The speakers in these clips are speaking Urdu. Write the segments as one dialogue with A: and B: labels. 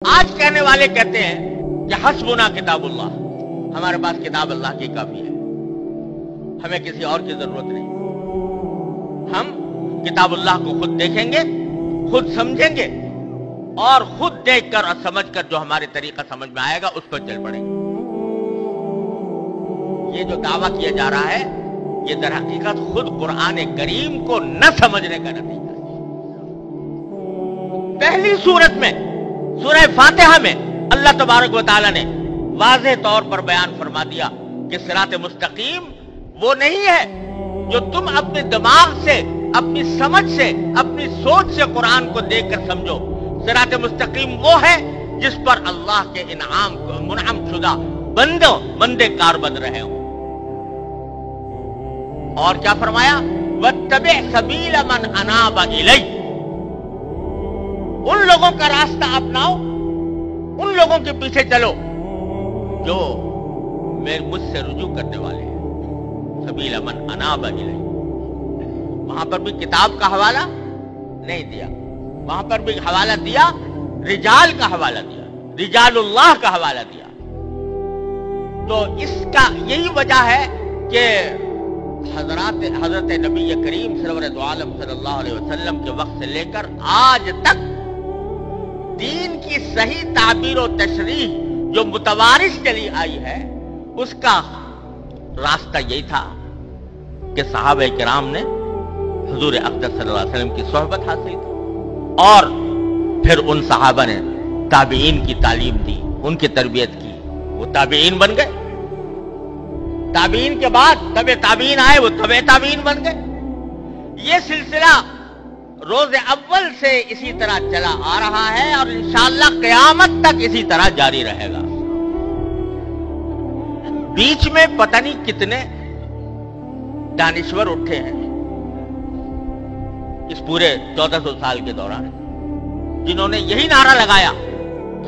A: آج کہنے والے کہتے ہیں کہ حسبنا کتابullah، ہمارے پاس کتاب اللہ کی کافی ہے، ہمیں کسی اور کی ضرورت نہیں، ہم کتاب اللہ کو خود دیکھیں گے، خود سمجھیں گے اور خود دیکھ کر اور سمجھ کر جو ہمارے طریقہ سمجھ میں آئے گا اس پر چل پڑیں گے۔ یہ جو دعویٰ کیا جا رہا ہے یہ در حقیقت خود قرآن کریم کو نہ سمجھنے کا نتیجہ ہے۔ پہلی سورت میں سورہ فاتحہ میں اللہ تبارک و تعالی نے واضح طور پر بیان فرما دیا کہ صراط مستقیم وہ نہیں ہے جو تم اپنے دماغ سے، اپنی سمجھ سے، اپنی سوچ سے قرآن کو دیکھ کر سمجھو۔ صراط مستقیم وہ ہے جس پر اللہ کے انعام کو منعم شدہ بندے کاربند رہے ہوں۔ اور کیا فرمایا؟ وَاتَّبِعْ سَبِيلَ مَنْ أَنَابَ إِلَيَّ، ان لوگوں کا راستہ اپناؤ، ان لوگوں کے پیچھے چلو جو مجھ سے رجوع کرنے والے ہیں۔ سبیل من اناب الیہ، وہاں پر بھی کتاب کا حوالہ نہیں دیا، وہاں پر بھی حوالہ دیا، رجال کا حوالہ دیا، رجال اللہ کا حوالہ دیا۔ تو اس کا یہی وجہ ہے کہ حضرت نبی کریم سرور دو عالم صلی اللہ علیہ وسلم کے وقت سے لے کر آج تک دین کی صحیح تعبیر و تشریح جو متوارث چلی آئی ہے اس کا راستہ یہی تھا کہ صحابہ کرام نے حضور اقدس صلی اللہ علیہ وسلم کی صحبت حاصل کی اور پھر ان صحابہ نے تابعین کی تعلیم دی، ان کی تربیت کی، وہ تابعین بن گئے۔ تابعین کے بعد تبع تابعین آئے، وہ تبع تابعین بن گئے۔ یہ سلسلہ روز اول سے اسی طرح چلا آ رہا ہے اور انشاءاللہ قیامت تک اسی طرح جاری رہے گا۔ بیچ میں پتہ نہیں کتنے دانشور اٹھے ہیں اس پورے 1400 سال کے دوران، جنہوں نے یہی نعرہ لگایا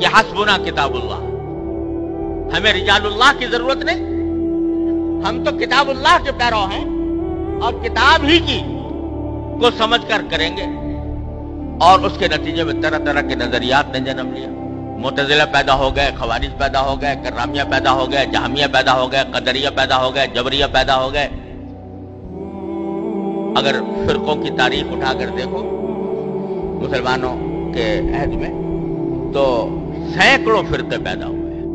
A: کہ حسبنا کتاب اللہ، ہمیں رجال اللہ کی ضرورت نہیں، ہم تو کتاب اللہ کے پیرو ہیں اور کتاب ہی کی کو سمجھ کر کریں گے۔ اور اس کے نتیجے میں طرح طرح کے نظریات نے جنم لیا، معتزلہ پیدا ہو گئے، خوارج پیدا ہو گئے، کرامیہ پیدا ہو گئے، جہمیہ پیدا ہو گئے، قدریہ پیدا ہو گئے، جبریہ پیدا ہو گئے۔ اگر فرقوں کی تاریخ اٹھا کر دیکھو مسلمانوں کے عہد میں تو سینکڑوں فرقے پیدا ہوئے ہیں۔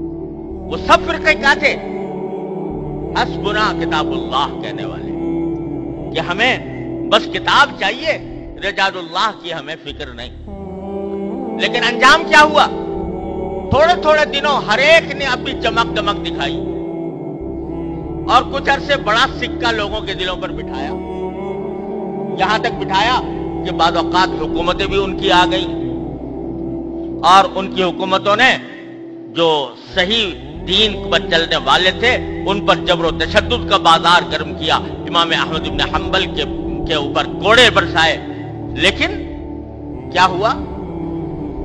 A: وہ سب فرقے کیا تھے؟ حسبنا کتاب اللہ کہنے والے، کہ ہمیں بس کتاب چاہیے، رجال اللہ کی ہمیں فکر نہیں۔ لیکن انجام کیا ہوا؟ تھوڑے تھوڑے دنوں ہر ایک نے اپنی چمک دمک دکھائی اور کچھ عرصے بڑا سکہ لوگوں کے دلوں پر بٹھایا، یہاں تک بٹھایا کہ بعض اوقات حکومتیں بھی ان کی آ گئی اور ان کی حکومتوں نے جو صحیح دین پر چلنے والے تھے ان پر جبر و تشدد کا بازار گرم کیا، امام احمد بن حنبل کے اوپر کوڑے برسائے۔ لیکن کیا ہوا؟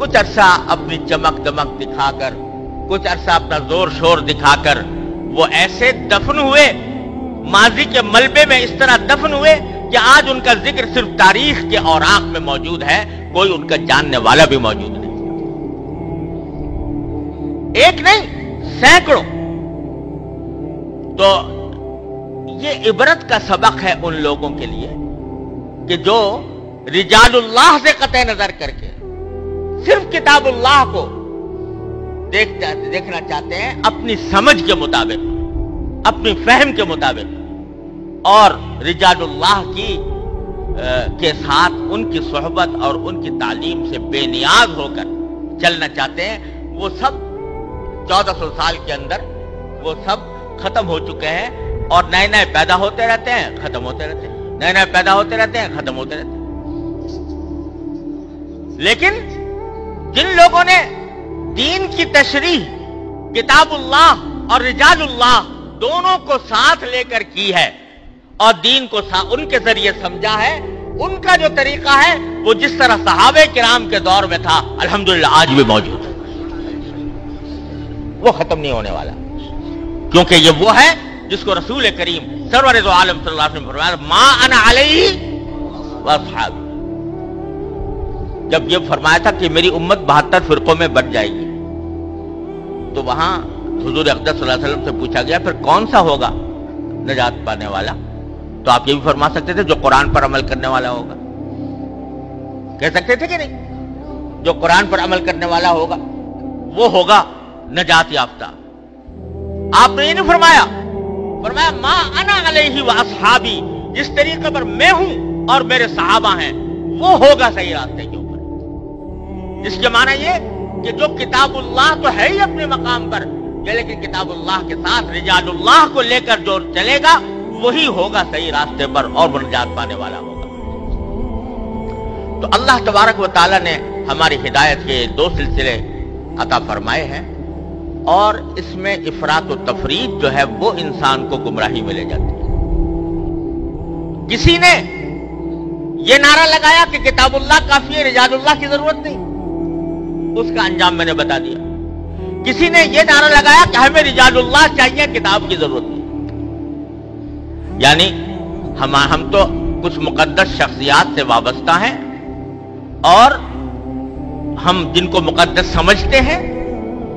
A: کچھ عرصہ اپنی چمک دمک دکھا کر، کچھ عرصہ اپنا زور شور دکھا کر وہ ایسے دفن ہوئے، ماضی کے ملبے میں اس طرح دفن ہوئے کہ آج ان کا ذکر صرف تاریخ کے اوراق میں موجود ہے، کوئی ان کا جاننے والا بھی موجود نہیں۔ ایک نہیں، سینکڑوں۔ تو یہ عبرت کا سبق ہے ان لوگوں کے لیے کہ جو رجال اللہ سے قطع نظر کر کے صرف کتاب اللہ کو دیکھنا چاہتے ہیں اپنی سمجھ کے مطابق، اپنی فہم کے مطابق، اور رجال اللہ کے ساتھ ان کی صحبت اور ان کی تعلیم سے بے نیاز ہو کر چلنا چاہتے ہیں، وہ سب 1400 سال کے اندر وہ سب ختم ہو چکے ہیں اور نئے نئے پیدا ہوتے رہتے ہیں، ختم ہوتے رہتے ہیں، نئے نئے پیدا ہوتے رہتے ہیں، ختم ہوتے رہتے ہیں۔ لیکن جن لوگوں نے دین کی تشریح کتاب اللہ اور رجال اللہ دونوں کو ساتھ لے کر کی ہے اور دین کو ان کے ذریعے سمجھا ہے، ان کا جو طریقہ ہے وہ جس طرح صحابہ کرام کے دور میں تھا الحمدللہ آج بھی موجود ہے، وہ ختم نہیں ہونے والا، کیونکہ یہ وہ ہے جس کو رسول کریم سرور دو عالم صلی اللہ علیہ وسلم فرمایا ما انا علیہ واصحابی، جب یہ فرمایا تھا کہ میری امت 72 فرقوں میں بٹ جائے گی، تو وہاں حضور اقدس صلی اللہ علیہ وسلم سے پوچھا گیا پھر کون سا ہوگا نجات پانے والا؟ تو آپ یہ بھی فرما سکتے تھے جو قرآن پر عمل کرنے والا ہوگا، کہہ سکتے تھے کہ نہیں؟ جو قرآن پر عمل کرنے والا ہوگا وہ ہوگا نجات یافتہ۔ آپ نے یہ نہیں فرمایا، فرمایا ما انا علیہ واصحابی، جس طریقے پر میں ہوں اور میرے صحابہ ہیں وہ ہوگا صحیح راستے کے اوپر۔ جس کے معنی یہ کہ جو کتاب اللہ تو ہے ہی اپنے مقام پر، لیکن کتاب اللہ کے ساتھ رجال اللہ کو لے کر جو چلے گا وہی ہوگا صحیح راستے پر اور وہ نجات پانے والا ہوگا۔ تو اللہ تبارک و تعالیٰ نے ہماری ہدایت کے 2 سلسلے عطا فرمائے ہیں، اور اس میں افراط و تفریط جو ہے وہ انسان کو گمراہی میں لے جاتی ہے۔ کسی نے یہ نعرہ لگایا کہ کتاب اللہ کافی ہے، رجال اللہ کی ضرورت نہیں، اس کا انجام میں نے بتا دیا۔ کسی نے یہ نعرہ لگایا کہ ہمیں رجال اللہ چاہیے، کتاب کی ضرورت نہیں۔ یعنی ہم تو کچھ مقدس شخصیات سے وابستہ ہیں، اور ہم جن کو مقدس سمجھتے ہیں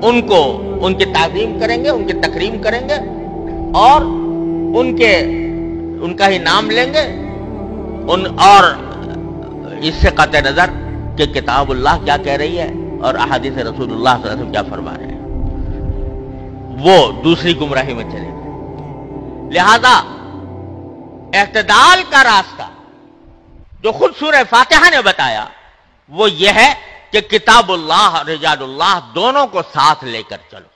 A: ان کی تعظیم کریں گے، ان کی تکریم کریں گے، اور ان کا ہی نام لیں گے، اور اس سے قطع نظر کہ کتاب اللہ کیا کہہ رہی ہے اور احادیث رسول اللہ صلی اللہ علیہ وسلم کیا فرما رہے ہیں، وہ دوسری گمراہی میں چلے گا۔ لہذا اعتدال کا راستہ جو خود سورہ فاتحہ نے بتایا وہ یہ ہے کہ کتاب اللہ اور رجال اللہ دونوں کو ساتھ لے کر چلو۔